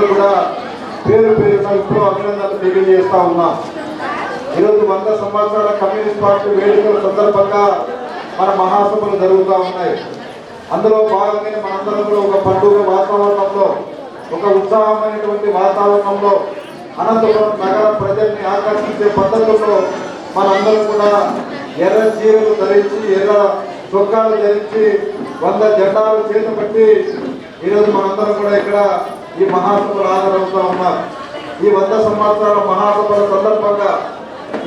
అందరూ కూడా పేరు పేరున ఇప్పుడు అభినందనలు తెలియజేస్తా ఉన్నాం. ఈరోజు 100 సంవత్సరాల కమ్యూనిస్ట్ పార్టీ వేడుకల సందర్భంగా మన మహాసభలు జరుగుతూ ఉన్నాయి. అందులో భాగంగానే మనందరం కూడా ఒక పండుగ వాతావరణంలో, ఒక ఉత్సాహమైనటువంటి వాతావరణంలో అనంతపురం నగర ప్రజల్ని ఆకర్షించే పద్ధతుల్లో మనందరం కూడా ఎర్ర చీరలు ధరించి, ఎర్ర చొక్కాలు ధరించి, 100 జెండాలు చేతపట్టి ఈరోజు మనందరం కూడా ఇక్కడ ఈ మహాసభలు హాజరవుతూ ఉన్నాం. ఈ 100 సంవత్సరాల మహాసభల సందర్భంగా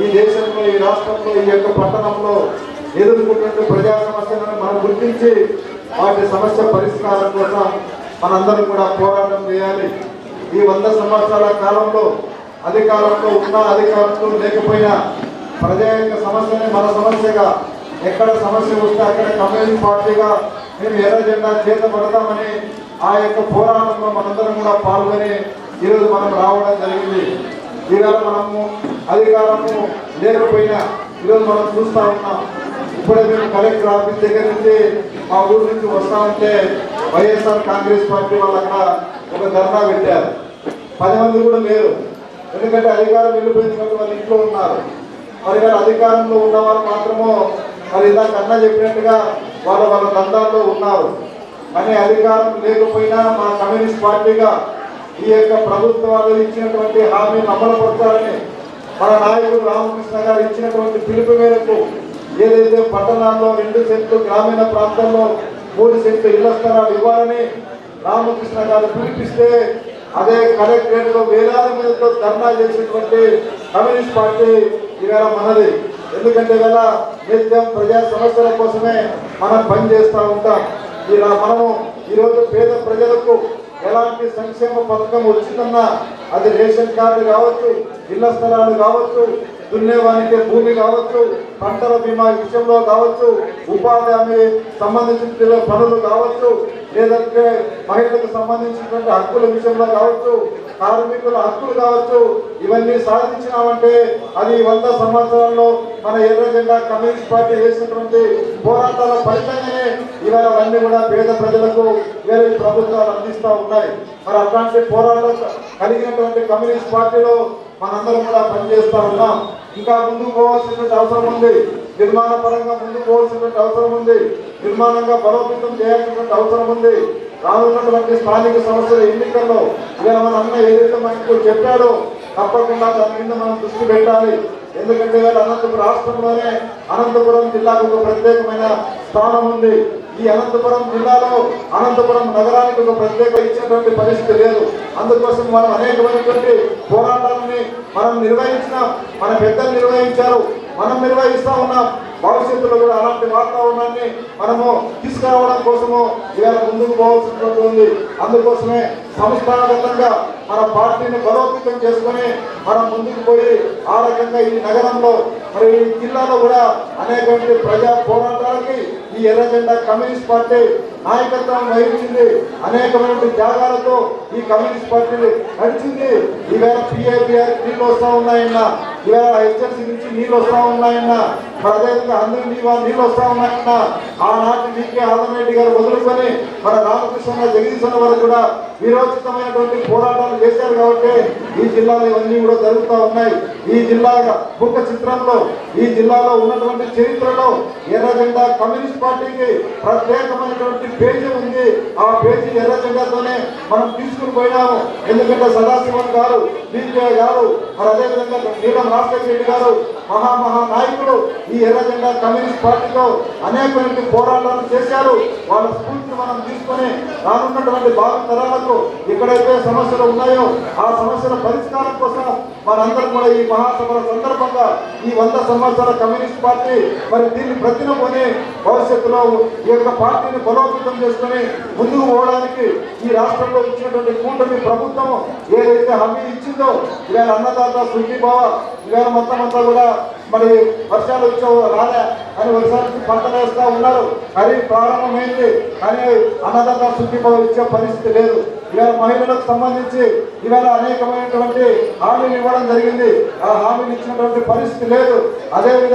ఈ దేశంలో, ఈ రాష్ట్రంలో, ఈ యొక్క పట్టణంలో ఎదుర్కొంటున్న ప్రజా సమస్యలను మనం గుర్తించి వాటి సమస్య పరిష్కారం కోసం మనందరం కూడా పోరాటం చేయాలి. ఈ 100 సంవత్సరాల కాలంలో అధికారంలో ఉన్న, అధికారంలో లేకపోయినా ప్రజా యొక్క సమస్యని మన సమస్యగా, ఎక్కడ సమస్య వస్తే అక్కడ కమ్యూనిస్ట్ పార్టీగా మేము ఎర్ర జెండా చేత పడతామని ఆ యొక్క పోరాటంలో మనందరం కూడా పాల్గొని ఈరోజు మనం రావడం జరిగింది. ఈవేళ మనము అధికారము లేకపోయినా ఈరోజు మనం చూస్తూ ఉన్నాం. ఇప్పుడే మేము కలెక్టర్ ఆఫీస్ దగ్గర నుంచి మా ఊరు నుంచి వస్తూ ఉంటే వైఎస్ఆర్ కాంగ్రెస్ పార్టీ వాళ్ళు అక్కడ ఒక ధర్నా పెట్టారు. 10 మంది కూడా లేరు, ఎందుకంటే అధికారం వెళ్ళిపోయింది కాబట్టి వాళ్ళు ఇంట్లో ఉన్నారు. మరి కానీ అధికారంలో ఉన్నవారు మాత్రము మరి ఇలా కన్నా చెప్పినట్టుగా వాళ్ళ దందాల్లో ఉన్నారు. కానీ అధికారం లేకపోయినా మా కమ్యూనిస్ట్ పార్టీగా ఈ యొక్క ప్రభుత్వాలు ఇచ్చినటువంటి హామీని అమలుపరచాలని మన నాయకుడు రామకృష్ణ గారు ఇచ్చినటువంటి పిలుపు మేరకు ఏదైతే పట్టణాల్లో 2 సెంట్లు, గ్రామీణ ప్రాంతాల్లో 3 సెంట్లు ఇళ్ల స్థలాలు ఇవ్వాలని రామకృష్ణ గారు పిలిపిస్తే అదే కలెక్టరేట్ లో వేలాది మందితో ధర్నా చేసినటువంటి కమ్యూనిస్ట్ పార్టీ ఇవాళ మనది. ఎందుకంటే ఇవాళ నిత్యం ప్రజా సమస్యల కోసమే మనం పనిచేస్తూ ఉంటాం. ఇలా మనము ఈరోజు పేద ప్రజలకు ఎలాంటి సంక్షేమ పథకం వచ్చిందన్నా అది రేషన్ కార్డు కావచ్చు, ఇళ్ల స్థలాలు కావచ్చు, దున్నేవానికి భూమి కావచ్చు, పంటల బీమా విషయంలో కావచ్చు, ఉపాధి హామీ సంబంధించిన పనులు కావచ్చు, లేదంటే మహిళలకు సంబంధించినటువంటి హక్కుల విషయంలో కావచ్చు, కార్మికుల హక్కులు కావచ్చు, ఇవన్నీ సాధించినామంటే అది 100 సంవత్సరాల్లో మన ఎర్ర జెండా కమ్యూనిస్ట్ పార్టీ చేసినటువంటి పోరాటాల ఫలితంగానే ఇవాళ అవన్నీ కూడా పేద ప్రజలకు వేరే ప్రభుత్వాలు అందిస్తూ ఉన్నాయి. మరి అట్లాంటి పోరాటం కలిగినటువంటి కమ్యూనిస్ట్ పార్టీలో మనందరం కూడా పనిచేస్తూ ఉన్నాం. ఇంకా ముందుకు పోవాల్సినటువంటి అవసరం ఉంది, నిర్మాణ పరంగా ముందుకు పోవాల్సినటువంటి అవసరం ఉంది, నిర్మాణంగా బలోపేతం చేయాల్సినటువంటి అవసరం ఉంది. రానున్నటువంటి స్థానిక సంస్థల ఎన్నికల్లో ఇలా మన అన్న ఏదైతే మనకు చెప్పాడో తప్పకుండా దాని మీద మనం దృష్టి పెట్టాలి. ఎందుకంటే అనంతపురం రాష్ట్రంలోనే అనంతపురం జిల్లాకు ఒక ప్రత్యేకమైన స్థానం ఉంది. ఈ అనంతపురం జిల్లాలో అనంతపురం నగరానికి ఒక ప్రత్యేక ఇచ్చినటువంటి పరిస్థితి లేదు. అందుకోసం మనం అనేకమైనటువంటి పోరాటాలని మనం నిర్వహించినాం, మన పెద్దలు నిర్వహించారు, మనం నిర్వహిస్తూ ఉన్నాం. భవిష్యత్తులో కూడా అలాంటి వాతావరణాన్ని మనము తీసుకురావడం కోసము ఇవాళ ముందుకు పోవాల్సినటువంటి ఉంది. అందుకోసమే సంస్థాగతంగా మన పార్టీని బలోపేతం చేసుకుని మనం ముందుకు పోయి ఆ రకంగా ఈ నగరంలో మరి ఈ జిల్లాలో కూడా అనేకమైన ప్రజా పోరాటాలకి ఈ ఎర్ర జెండా కమ్యూనిస్ట్ పార్టీ నాయకత్వం వహించింది. అనేకమైన త్యాగాలతో ఈ కమ్యూనిస్ట్ పార్టీ నడిచింది. ఈవేళ PIBR నీళ్ళు వస్తూ ఉన్నాయన్న, ఈవేళ HLC నుంచి నీళ్ళు వస్తూ ఉన్నాయన్న, మరి అదేవిధంగా అందరూ నీళ్ళు వస్తూ ఉన్నాయన్న. ఆనాటి DK ఆదమరెడ్డి గారు మొదలుకొని మన రామకృష్ణ జగదీశ్వర వరకు కూడా వీరోచితమైనటువంటి పోరాటాలు చేశారు. కాబట్టి ఈ జిల్లాలో ఇవన్నీ కూడా జరుగుతూ ఉన్నాయి. ఈ జిల్లా ముఖ చిత్రంలో, ఈ జిల్లాలో ఉన్నటువంటి చరిత్రలో ఎర్ర జెండా కమ్యూనిస్ట్ పార్టీకి ప్రత్యేకమైనటువంటి పేజీ ఉంది. ఆ పేజీ ఎర్ర జెండాతోనే మనం తీసుకుని పోయినాము. ఎందుకంటే సదాశివన్ గారు, DK గారు, మరి అదేవిధంగా నీలం రాజశేఖర రెడ్డి గారు మహా నాయకులు ఈ ఎర్ర జెండా కమ్యూనిస్ట్ పార్టీలో అనేకమైన పోరాటాలు చేశారు. వాళ్ళ స్ఫూర్తిని మనం తీసుకొని రానున్నటువంటి భావితరాలకు ఎక్కడైతే సమస్యలు ఉన్నాయో ఆ సమస్యల పరిష్కారం కోసం మనందరం కూడా ఈ మహాసభల సందర్భంగా ఈ 100 సంవత్సరాల కమ్యూనిస్ట్ పార్టీ మరి దీన్ని ప్రతినకొని భవిష్యత్తులో ఈ యొక్క పార్టీని బలోపేతం చేసుకుని ముందుకు పోవడానికి ఈ రాష్ట్రంలో ఇచ్చినటువంటి కూటమి ప్రభుత్వం ఏదైతే హామీ ఇచ్చిందో ఇవాళ అన్నదాత సుఖీభావ, ఇవాళ మొత్తం అంతా కూడా మరి వర్షాలు వచ్చావు రాలే అని వర్షానికి పంట వేస్తూ ఉన్నారు. ఖరీఫ్ ప్రారంభమైంది కానీ అన్నదాత సుఖీభావ ఇచ్చే పరిస్థితి లేదు. ఇవాళ మహిళలకు సంబంధించి ఇవాళ అనేకమైనటువంటి హామీలు ఇవ్వడం జరిగింది. ఆ హామీలు ఇచ్చినటువంటి పరిస్థితి లేదు. అదేవిధంగా